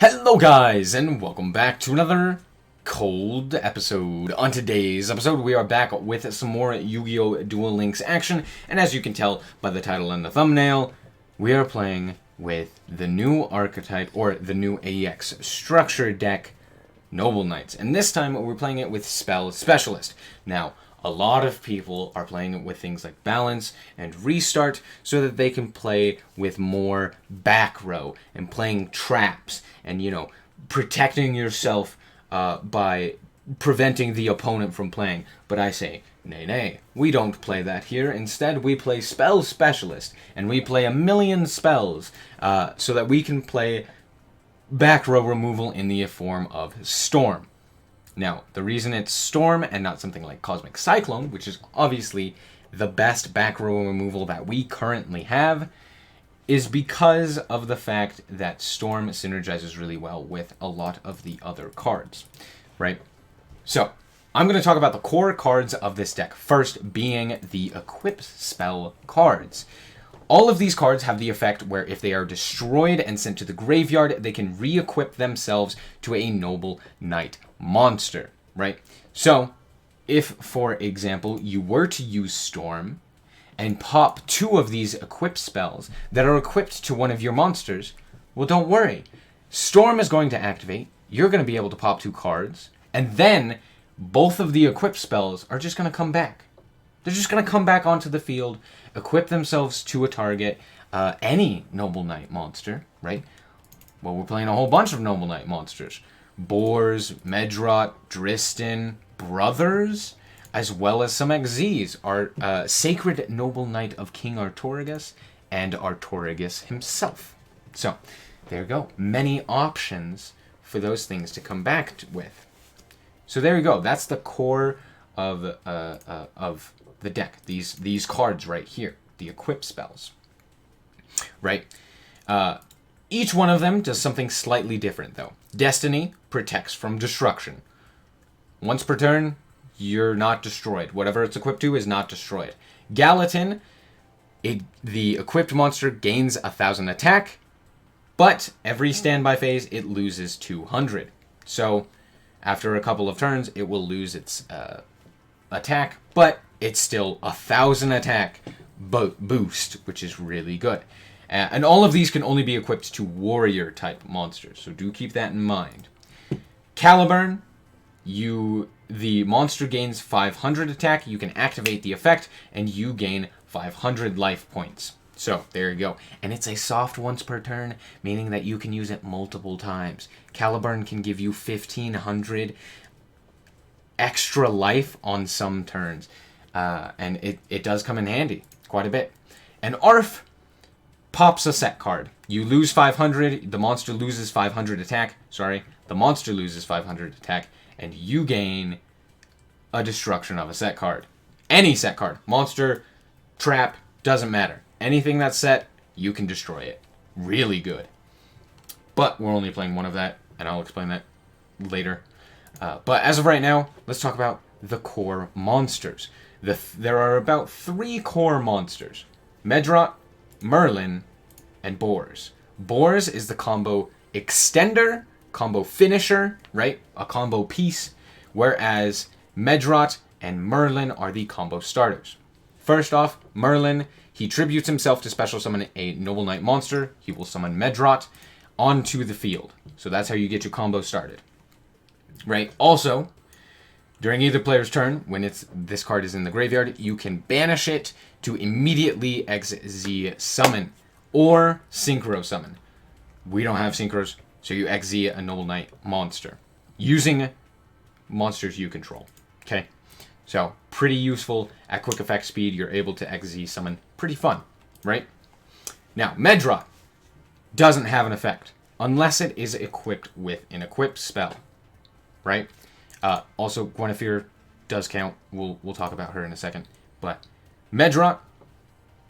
Hello guys, and welcome back to another cold episode. On today's episode, we are back with some more Yu-Gi-Oh! Duel Links action, and as you can tell by the title and the thumbnail, we are playing with the new archetype, or the new AEX structure deck, Noble Knights. And this time, we're playing it with Spell Specialist. Now, a lot of people are playing with things like Balance and Restart so that they can play with more back row and playing traps and, protecting yourself by preventing the opponent from playing. But I say, nay, we don't play that here. Instead, we play Spell Specialist, and we play 1,000,000 spells so that we can play back row removal in the form of Storm. Now, the reason it's Storm and not something like Cosmic Cyclone, which is obviously the best back row removal that we currently have, is because of the fact that Storm synergizes really well with a lot of the other cards, right? So, I'm going to talk about the core cards of this deck, first being the Equip Spell cards. All of these cards have the effect where if they are destroyed and sent to the graveyard, they can re-equip themselves to a Noble Knight monster, right? So, if, for example, you were to use Storm and pop 2 of these equip spells that are equipped to one of your monsters, well, don't worry. Storm is going to activate, you're going to be able to pop 2 cards, and then both of the equip spells are just going to come back. They're just going to come back onto the field, equip themselves to a target, any Noble Knight monster, right? Well, we're playing a whole bunch of Noble Knight monsters. Boars, Medrot, Dristan, Brothers, as well as some XYZs, are Sacred Noble Knight of King Artoricus and Artoricus himself. So, there you go. Many options for those things to come back with. So there you go. That's the core of the deck. These cards right here, the equip spells, right? Each one of them does something slightly different, though. Destiny protects from destruction. Once per turn, you're not destroyed. Whatever it's equipped to is not destroyed. Gallatin, the equipped monster gains 1,000 attack, but every standby phase it loses 200. So, after a couple of turns, it will lose its attack, but it's still 1,000 attack boost, which is really good. And all of these can only be equipped to warrior-type monsters, so do keep that in mind. Caliburn, the monster gains 500 attack, you can activate the effect, and you gain 500 life points. So, there you go. And it's a soft once per turn, meaning that you can use it multiple times. Caliburn can give you 1,500 extra life on some turns. And it does come in handy quite a bit. And Arf pops a set card. You lose 500, the monster loses 500 attack. The monster loses 500 attack, and you gain a destruction of a set card. Any set card. Monster, trap, doesn't matter. Anything that's set, you can destroy it. Really good. But we're only playing one of that, and I'll explain that later. But as of right now, let's talk about the core monsters. There are about 3 core monsters. Medrot, Merlin, and Boars. Boars is the combo extender, combo finisher, right? A combo piece. Whereas Medrot and Merlin are the combo starters. First off, Merlin, he tributes himself to special summon a Noble Knight monster. He will summon Medrot onto the field. So that's how you get your combo started. Right? Also, during either player's turn, when this card is in the graveyard, you can banish it to immediately XZ summon or Synchro summon. We don't have Synchros, so you XZ a Noble Knight monster using monsters you control. Okay? So, pretty useful. At quick effect speed, you're able to XZ summon. Pretty fun, right? Now, Medrot doesn't have an effect unless it is equipped with an equip spell, right? Also, Guinevere does count. We'll talk about her in a second. But Medrot,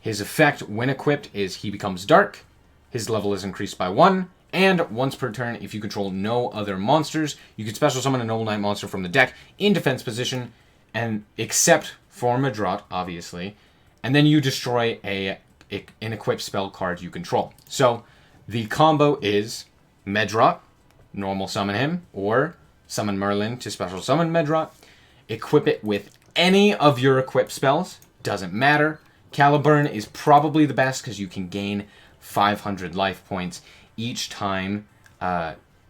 his effect when equipped is he becomes dark, his level is increased by 1, and once per turn, if you control no other monsters, you can special summon a Noble Knight monster from the deck in defense position, and except for Medrot, obviously, and then you destroy an equipped spell card you control. So, the combo is Medrot, normal summon him, or summon Merlin to special summon Medrot. Equip it with any of your equip spells. Doesn't matter. Caliburn is probably the best because you can gain 500 life points each time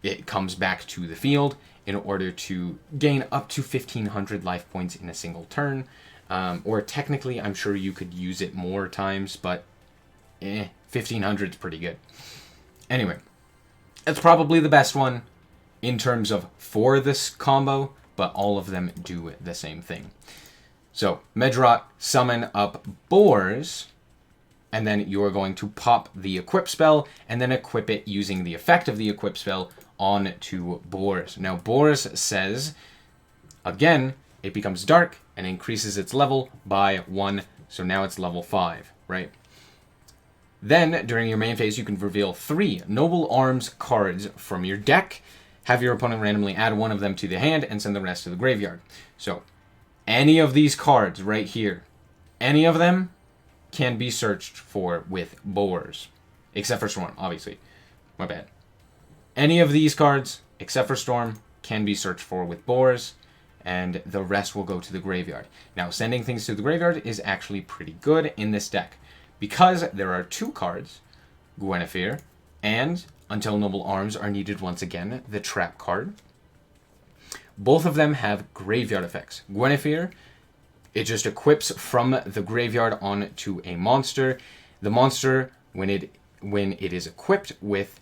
it comes back to the field in order to gain up to 1,500 life points in a single turn. Or technically, I'm sure you could use it more times, but 1,500 is pretty good. Anyway, that's probably the best one in terms of for this combo, but all of them do the same thing. So, Medrot, summon up Boars, and then you are going to pop the equip spell, and then equip it using the effect of the equip spell onto Boars. Now, Boars says, again, it becomes dark and increases its level by 1, so now it's level 5, right? Then, during your main phase, you can reveal 3 Noble Arms cards from your deck, have your opponent randomly add one of them to the hand, and send the rest to the graveyard. So, any of these cards right here, any of them can be searched for with Boars. Except for Storm, obviously. My bad. Any of these cards, except for Storm, can be searched for with Boars, and the rest will go to the graveyard. Now, sending things to the graveyard is actually pretty good in this deck, because there are 2 cards, Guinevere, and Until Noble Arms are needed once again, the Trap card. Both of them have graveyard effects. Guinevere, it just equips from the graveyard onto a monster. The monster, when it is equipped with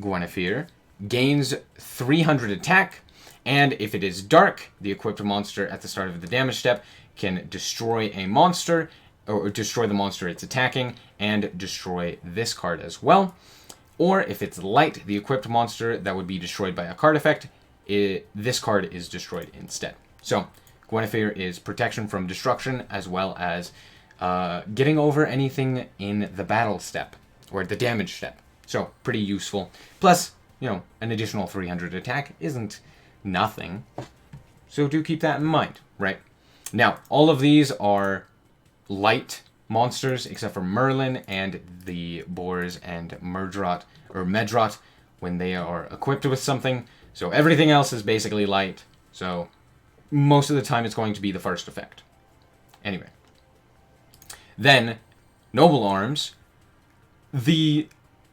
Guinevere, gains 300 attack, and if it is dark, the equipped monster at the start of the damage step can destroy a monster, or destroy the monster it's attacking, and destroy this card as well. Or if it's light, the equipped monster that would be destroyed by a card effect, this card is destroyed instead. So, Guinevere is protection from destruction, as well as getting over anything in the battle step, or the damage step. So, pretty useful. Plus, an additional 300 attack isn't nothing. So do keep that in mind, right? Now, all of these are light monsters, except for Merlin and the Boars and Medrot, when they are equipped with something. So everything else is basically light. So most of the time it's going to be the first effect. Anyway. Then, Noble Arms. The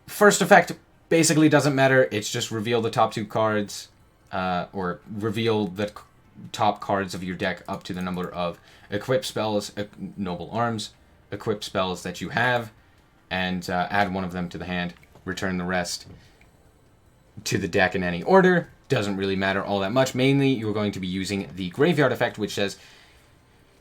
first effect basically doesn't matter. It's just reveal the top 2 cards, or reveal the top cards of your deck up to the number of equip spells, Noble Arms, equip spells that you have, and add one of them to the hand, return the rest to the deck in any order. Doesn't really matter all that much. Mainly, you're going to be using the graveyard effect, which says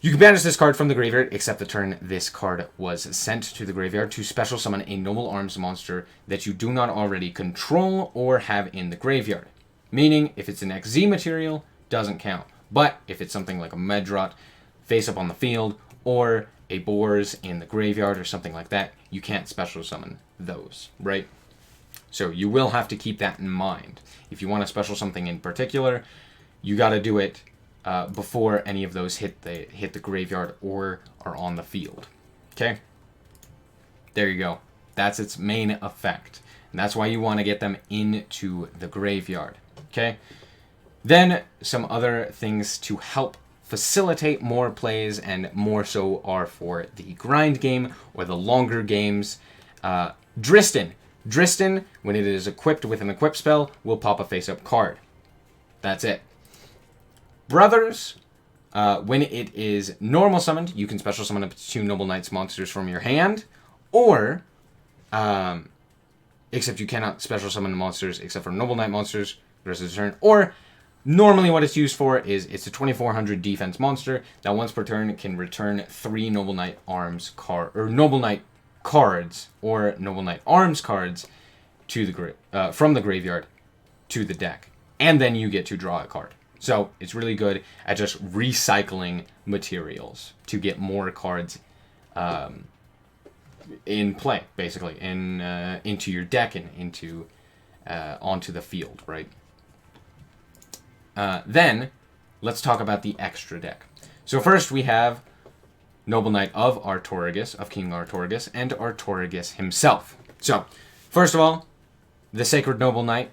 you can banish this card from the graveyard, except the turn this card was sent to the graveyard, to special summon a Noble Arms monster that you do not already control or have in the graveyard. Meaning, if it's an XZ material, doesn't count. But if it's something like a Medrot, face up on the field, or a Boars in the graveyard or something like that, you can't special summon those, right? So you will have to keep that in mind. If you want to special something in particular, you got to do it before any of those hit the graveyard or are on the field. Okay? There you go. That's its main effect. And that's why you want to get them into the graveyard. Okay? Then, some other things to help facilitate more plays, and more so are for the grind game or the longer games. Driston. Driston, when it is equipped with an equip spell, will pop a face-up card. That's it. Brothers, when it is normal summoned, you can special summon up to 2 Noble Knights monsters from your hand, or, except you cannot special summon monsters except for Noble Knight monsters the rest of the turn, or normally what it's used for is it's a 2400 defense monster that once per turn can return 3 Noble Knight Arms Noble Knight cards or Noble Knight Arms cards to the from the graveyard to the deck, and then you get to draw a card. So it's really good at just recycling materials to get more cards in play, basically, into your deck and into onto the field, right? Then, let's talk about the extra deck. So first we have Noble Knight of Artoricus, of King Artoricus, and Artoricus himself. So, first of all, the Sacred Noble Knight,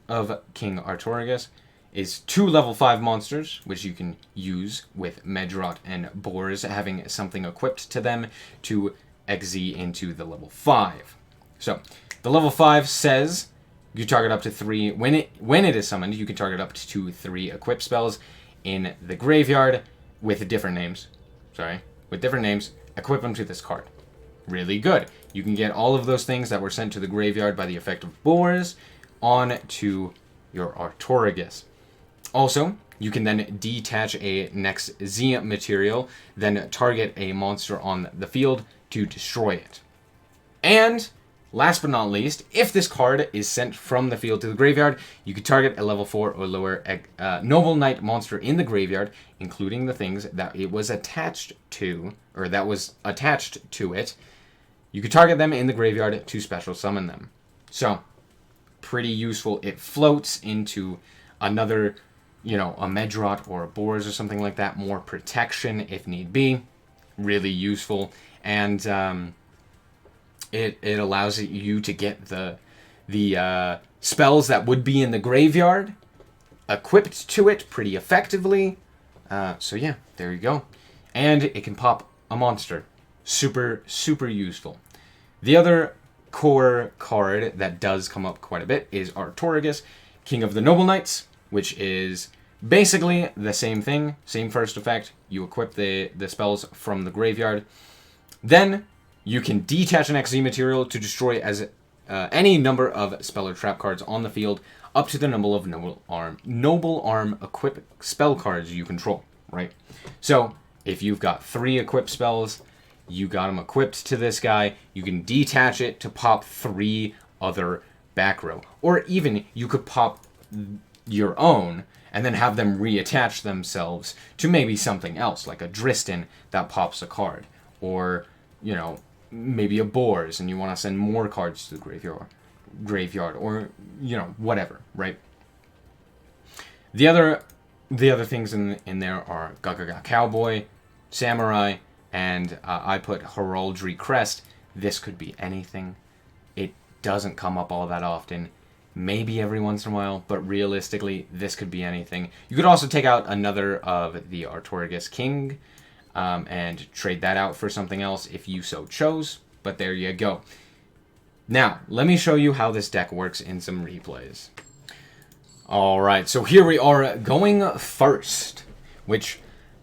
of King Artoricus is 2 level 5 monsters, which you can use with Medrot and Boars, having something equipped to them to XZ into the level 5. So, the level 5 says you target up to 3. When it is summoned, you can target up to 3 equip spells in the graveyard with different names. Equip them to this card. Really good. You can get all of those things that were sent to the graveyard by the effect of Boars on to your Artoricus. Also, you can then detach a next Z material, then target a monster on the field to destroy it. And, last but not least, if this card is sent from the field to the graveyard, you can target a level 4 or lower Noble Knight monster in the graveyard, including the things that it was attached to, or that was attached to it. You can target them in the graveyard to special summon them. So, pretty useful. It floats into another, a Medrot or a Boars or something like that. More protection if need be. Really useful. And it allows you to get the spells that would be in the graveyard equipped to it pretty effectively. So yeah, there you go. And it can pop a monster. Super, super useful. The other core card that does come up quite a bit is Artoricus, King of the Noble Knights, which is basically the same thing, same first effect. You equip the spells from the graveyard. Then you can detach an XZ material to destroy as any number of spell or trap cards on the field up to the number of Noble Arm equip spell cards you control, right? So, if you've got 3 equip spells, you got them equipped to this guy, you can detach it to pop 3 other back row. Or even, you could pop your own and then have them reattach themselves to maybe something else, like a Dristin that pops a card. Or, maybe a Boars and you want to send more cards to the graveyard or, whatever, right? The other things in there are Gaga Cowboy, Samurai, and I put Heraldry Crest. This could be anything. It doesn't come up all that often. Maybe every once in a while, but realistically, this could be anything. You could also take out another of the Artoricus King and trade that out for something else if you so chose, but there you go. Now, let me show you how this deck works in some replays. Alright, so here we are going first, which,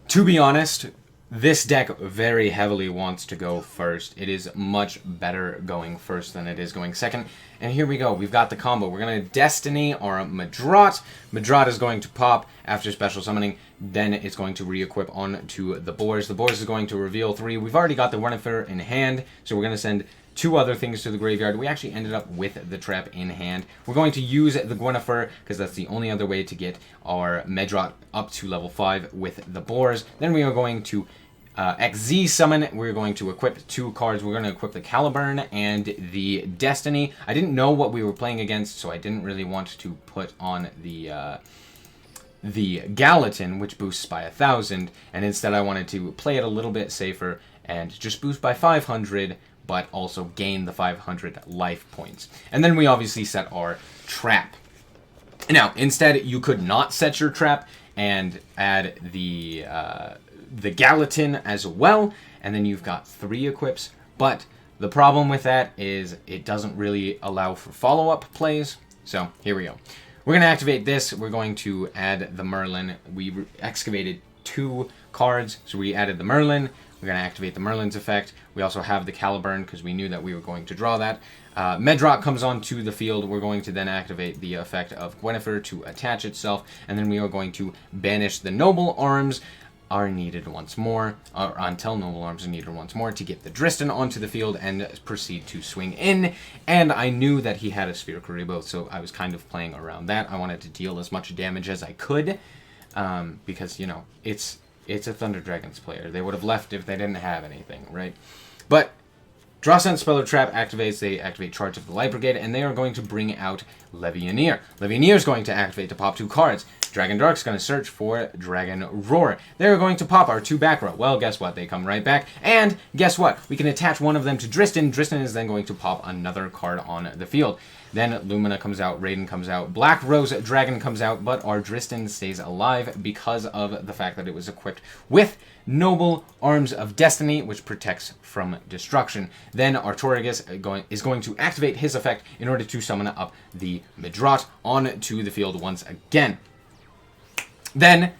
to be honest, this deck very heavily wants to go first. It is much better going first than it is going second. And here we go. We've got the combo. We're going to Destiny our Medrot. Medrot is going to pop after special summoning. Then it's going to re-equip onto the Boars. The Boars is going to reveal 3. We've already got the Winifred in hand, so we're going to send 2 other things to the graveyard. We actually ended up with the trap in hand. We're going to use the Gwynnifer because that's the only other way to get our Medrot up to level 5 with the Boars. Then we are going to XZ summon. We're going to equip 2 cards. We're going to equip the Caliburn and the Destiny. I didn't know what we were playing against, so I didn't really want to put on the Gallatin, which boosts by 1,000, and instead I wanted to play it a little bit safer and just boost by 500, but also gain the 500 life points. And then we obviously set our trap. Now, instead, you could not set your trap and add the Gallatin as well, and then you've got 3 equips, but the problem with that is it doesn't really allow for follow-up plays. So, here we go. We're going to activate this. We're going to add the Merlin. We excavated 2 cards, so we added the Merlin. We're going to activate the Merlin's effect. We also have the Caliburn because we knew that we were going to draw that. Medrot comes onto the field. We're going to then activate the effect of Gwynnifer to attach itself, and then we are going to banish the Noble Arms are needed once more, or until Noble Arms are needed once more, to get the Dristin onto the field and proceed to swing in. And I knew that he had a Sphere Karibo, so I was kind of playing around that. I wanted to deal as much damage as I could, because, it's a Thunder Dragons player. They would have left if they didn't have anything, right? But Draw Scent Spell or Trap activates. They activate Charge of the Light Brigade, and they are going to bring out Levianeer. Levianeer is going to activate to pop 2 cards. Dragon Dark's going to search for Dragon Roar. They're going to pop our 2 back row. Well, guess what? They come right back. And guess what? We can attach one of them to Dristin. Dristin is then going to pop another card on the field. Then Lumina comes out, Raiden comes out, Black Rose Dragon comes out, but our Dristin stays alive because of the fact that it was equipped with Noble Arms of Destiny, which protects from destruction. Then Artoricus is going to activate his effect in order to summon up the Midrot onto the field once again. Then,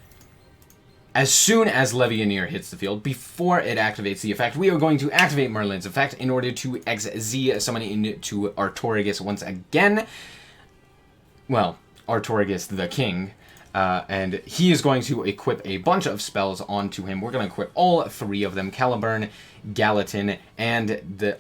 as soon as Levianeer hits the field, before it activates the effect, we are going to activate Merlin's effect in order to XZ summon into Artoricus once again. Well, Artoricus the King. And he is going to equip a bunch of spells onto him. We're going to equip all 3 of them, Caliburn, Gallatin, and the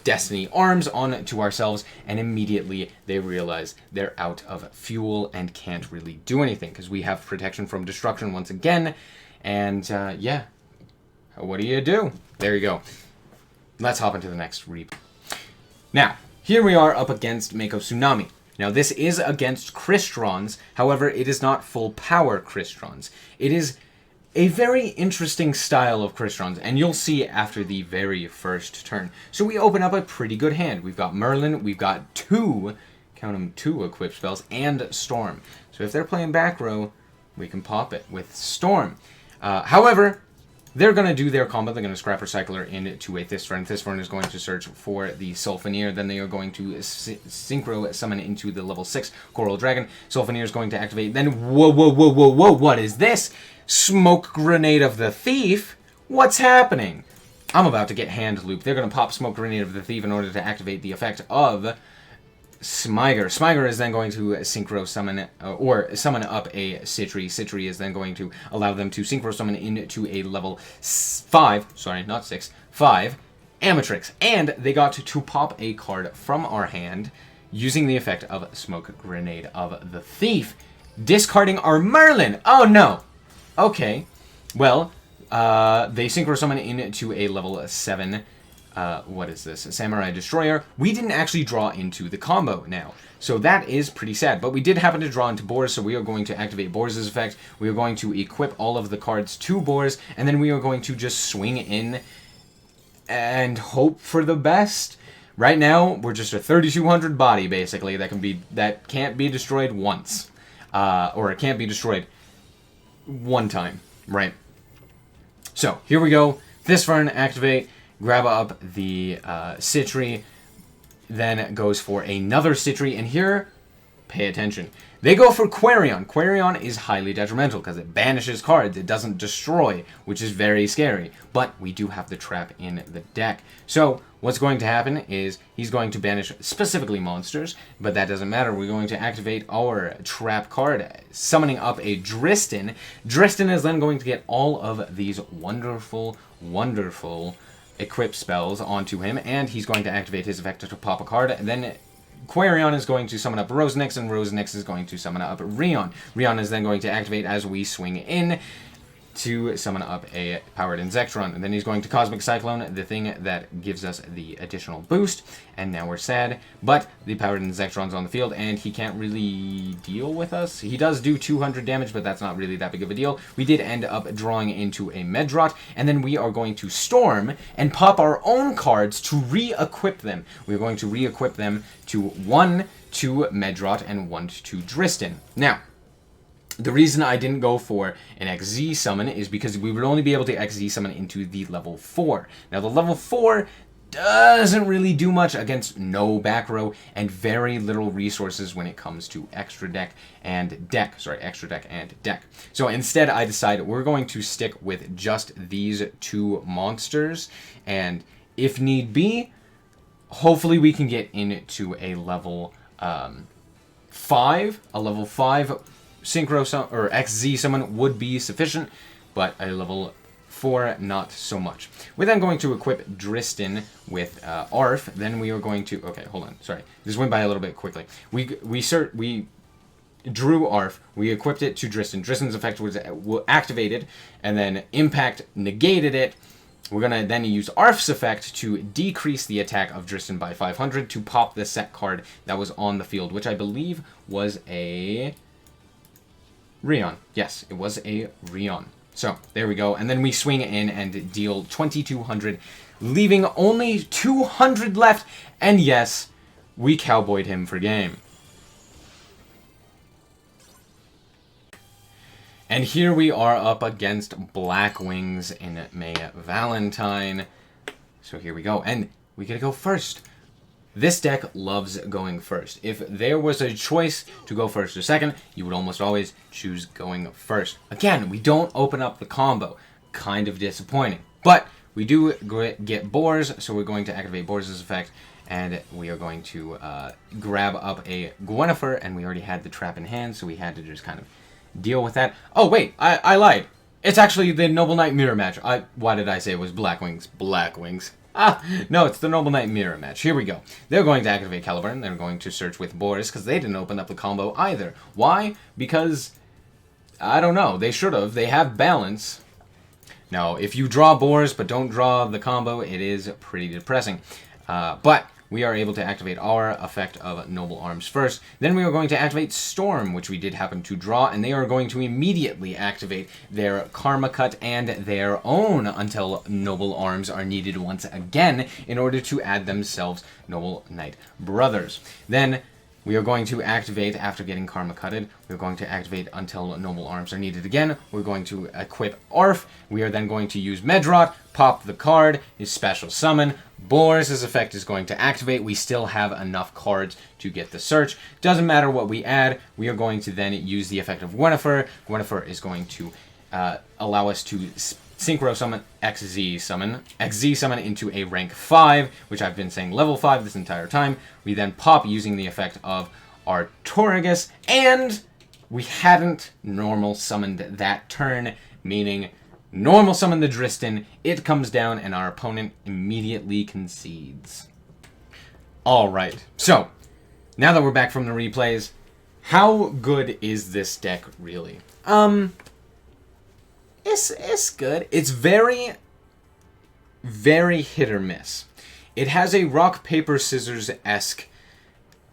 Destiny Arms onto ourselves, and immediately they realize they're out of fuel and can't really do anything, because we have protection from destruction once again, and yeah, what do you do? There you go. Let's hop into the next reap. Now, here we are up against Mako Tsunami. Now, this is against Cristrons, however, it is not full power Cristrons. It is a very interesting style of Cristrons, and you'll see after the very first turn. So we open up a pretty good hand. We've got Merlin, we've got 2, count them, 2 equipped spells, and Storm. So if they're playing back row, we can pop it with Storm. However, they're going to do their combo. They're going to scrap Recycler into a Thistern. Thistern is going to search for the Sulfaneer. Then they are going to Synchro summon into the level 6 Coral Dragon. Sulfaneer is going to activate. Then, whoa, what is this? Smoke Grenade of the Thief? What's happening? I'm about to get hand looped. They're going to pop Smoke Grenade of the Thief in order to activate the effect of Smyger. Smyger is then going to synchro summon, or summon up a Citri. Citri is then going to allow them to synchro summon into a level 5, sorry, not 6, 5, Amatrix. And they got to pop a card from our hand using the effect of Smoke Grenade of the Thief, discarding our Merlin. Oh no! Okay, well, they synchro summon into a level 7, what is this? A Samurai Destroyer. We didn't actually draw into the combo now, so that is pretty sad. But we did happen to draw into Boars, so we are going to activate Boars' effect. We are going to equip all of the cards to Boars, and then we are going to just swing in and hope for the best. Right now, we're just a 3200 body, basically, that can't be destroyed once. Or it can't be destroyed one time, right? So, here we go. Thistern, activate. Grab up the Citri, then goes for another Citri, and here, pay attention. They go for Quarion. Quarion is highly detrimental because it banishes cards. It doesn't destroy, which is very scary. But we do have the trap in the deck. So what's going to happen is he's going to banish specifically monsters, but that doesn't matter. We're going to activate our trap card, summoning up a Dristin. Dristin is then going to get all of these wonderful, wonderful equip spells onto him, and he's going to activate his effect to pop a card, and then Quarion is going to summon up Rosenix, and Rosenix is going to summon up Rion. Rion is then going to activate as we swing in to summon up a Powered Insectron. And then he's going to Cosmic Cyclone, the thing that gives us the additional boost. And now we're sad, but the Powered Insectron's on the field, and he can't really deal with us. He does do 200 damage, but that's not really that big of a deal. We did end up drawing into a Medrot, and then we are going to Storm and pop our own cards to re-equip them. We're going to re-equip them to 1 to Medrot and 1 to Dristin. Now, the reason I didn't go for an XZ summon is because we would only be able to XZ summon into the level 4. Now, the level 4 doesn't really do much against no back row and very little resources when it comes to extra deck and deck. Sorry, extra deck and deck. So instead, I decided we're going to stick with just these 2 monsters, and if need be, hopefully we can get into a level 5. A level 5 Synchro or XZ summon would be sufficient, but a level 4 not so much. We're then going to equip Dristin with Arf. Then we are going to, okay, hold on, sorry, this went by a little bit quickly. We drew Arf. We equipped it to Dristin. Dristin's effect was activated, and then Impact negated it. We're going to then use Arf's effect to decrease the attack of Dristin by 500 to pop the set card that was on the field, which I believe was a Rion. Yes, it was a Rion. So, there we go. And then we swing in and deal 2,200, leaving only 200 left. And yes, we cowboyed him for game. And here we are up against Black Wings in May Valentine. So here we go. And we get to go first. This deck loves going first. If there was a choice to go first or second, you would almost always choose going first. Again, we don't open up the combo. Kind of disappointing. But we do get Boars, so we're going to activate Boars' effect, and we are going to grab up a Gwynnefer, and we already had the trap in hand, so we had to just kind of deal with that. Oh, wait, I lied. It's actually the Noble Knight Mirror match. Why did I say it was Black Wings? Black Wings. No, it's the Noble Knight Mirror match. Here we go. They're going to activate Caliburn. They're going to search with Boris because they didn't open up the combo either. Why? Because, I don't know. They should have. They have balance. Now, if you draw Boris but don't draw the combo, it is pretty depressing. But we are able to activate our effect of Noble Arms first. Then we are going to activate Storm, which we did happen to draw, and they are going to immediately activate their Karma Cut and their own until Noble Arms are needed once again in order to add themselves Noble Knight Brothers. Then we are going to activate, after getting Karma Cutted, we're going to activate until Noble Arms are needed again. We're going to equip Arf. We are then going to use Medrot, pop the card, his special summon. Boris' effect is going to activate. We still have enough cards to get the search. Doesn't matter what we add. We are going to then use the effect of Gwynnefer. Gwynnefer is going to allow us to Synchro Summon, XZ Summon into a rank 5, which I've been saying level 5 this entire time. We then pop using the effect of Artoricus, and we hadn't normal summoned that turn, meaning normal summon the Driston, it comes down, and our opponent immediately concedes. Alright, so, now that we're back from the replays, how good is this deck really? It's good. It's very, very hit or miss. It has a rock, paper, scissors-esque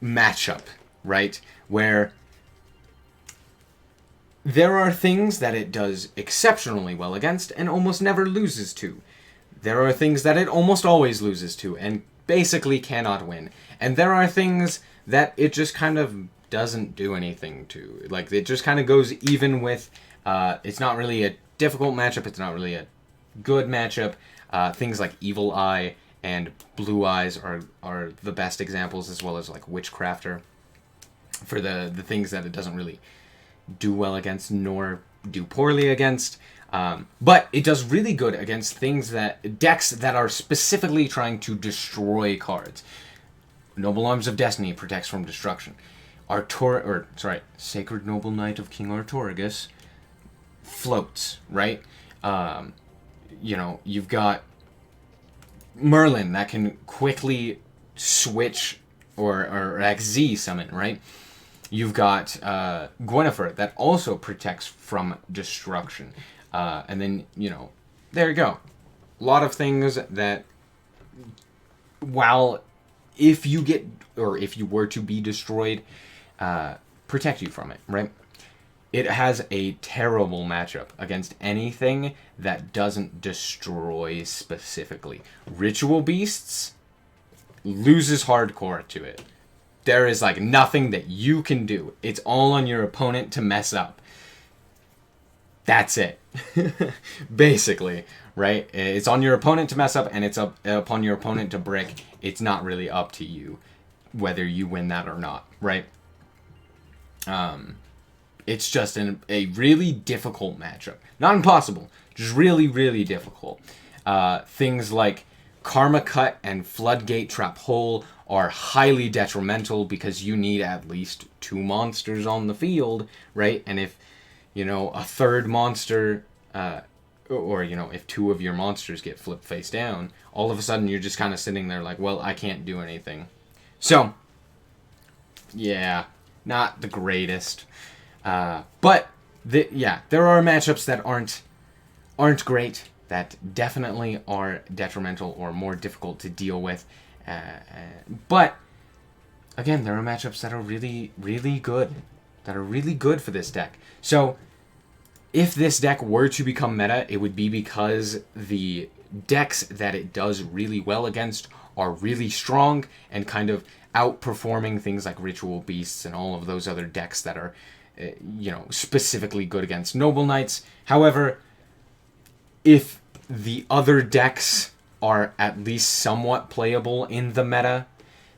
matchup, right? Where there are things that it does exceptionally well against and almost never loses to. There are things that it almost always loses to and basically cannot win. And there are things that it just kind of doesn't do anything to. Like, it just kind of goes even with, it's not really a difficult matchup, it's not really a good matchup. Things like Evil Eye and Blue Eyes are the best examples, as well as like Witchcrafter, for the things that it doesn't really do well against nor do poorly against. But it does really good against decks that are specifically trying to destroy cards. Noble Arms of Destiny protects from destruction. Sacred Noble Knight of King Artoricus floats, right? You've got Merlin that can quickly switch or XZ summon, right? You've got Gwynnefer that also protects from destruction. And then, there you go. A lot of things that, if you were to be destroyed, protect you from it, right? It has a terrible matchup against anything that doesn't destroy specifically. Ritual Beasts loses hardcore to it. There is like nothing that you can do. It's all on your opponent to mess up. That's it. Basically, right? It's on your opponent to mess up, and it's upon your opponent to brick. It's not really up to you whether you win that or not, right? It's just a really difficult matchup. Not impossible, just really, really difficult. Things like Karma Cut and Floodgate Trap Hole are highly detrimental because you need at least 2 monsters on the field, right? And if, a third monster, if 2 of your monsters get flipped face down, all of a sudden you're just kind of sitting there like, well, I can't do anything. So, yeah, not the greatest. But there are matchups that aren't great, that definitely are detrimental or more difficult to deal with. But again, there are matchups that are really, really good. that are really good for this deck. So if this deck were to become meta, it would be because the decks that it does really well against are really strong and kind of outperforming things like Ritual Beasts and all of those other decks that are, specifically good against Noble Knights. However, if the other decks are at least somewhat playable in the meta,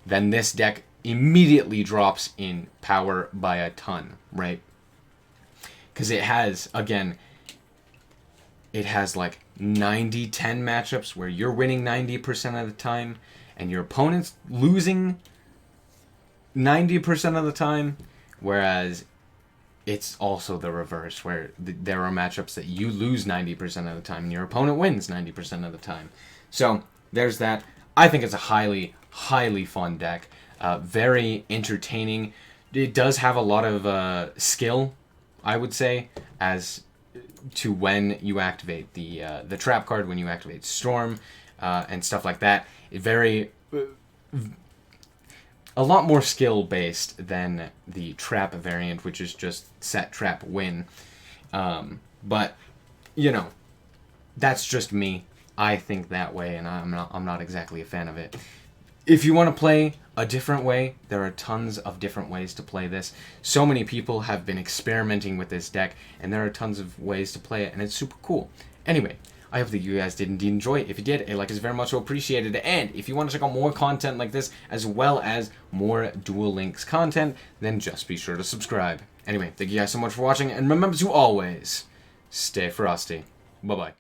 then this deck immediately drops in power by a ton, right? Because it has, again, it has like 90-10 matchups where you're winning 90% of the time and your opponent's losing 90% of the time, whereas it's also the reverse, where there are matchups that you lose 90% of the time and your opponent wins 90% of the time. So there's that. I think it's a highly, highly fun deck. Very entertaining. It does have a lot of skill, I would say, as to when you activate the trap card, when you activate Storm, and stuff like that. A lot more skill based than the trap variant, which is just set, trap, win. But that's just me. I think that way, and I'm not exactly a fan of it. If you want to play a different way, there are tons of different ways to play this. So many people have been experimenting with this deck, and there are tons of ways to play it, and it's super cool. Anyway, I hope that you guys did indeed enjoy it. If you did, a like is very much appreciated. And if you want to check out more content like this, as well as more Duel Links content, then just be sure to subscribe. Anyway, thank you guys so much for watching, and remember to always stay frosty. Bye-bye.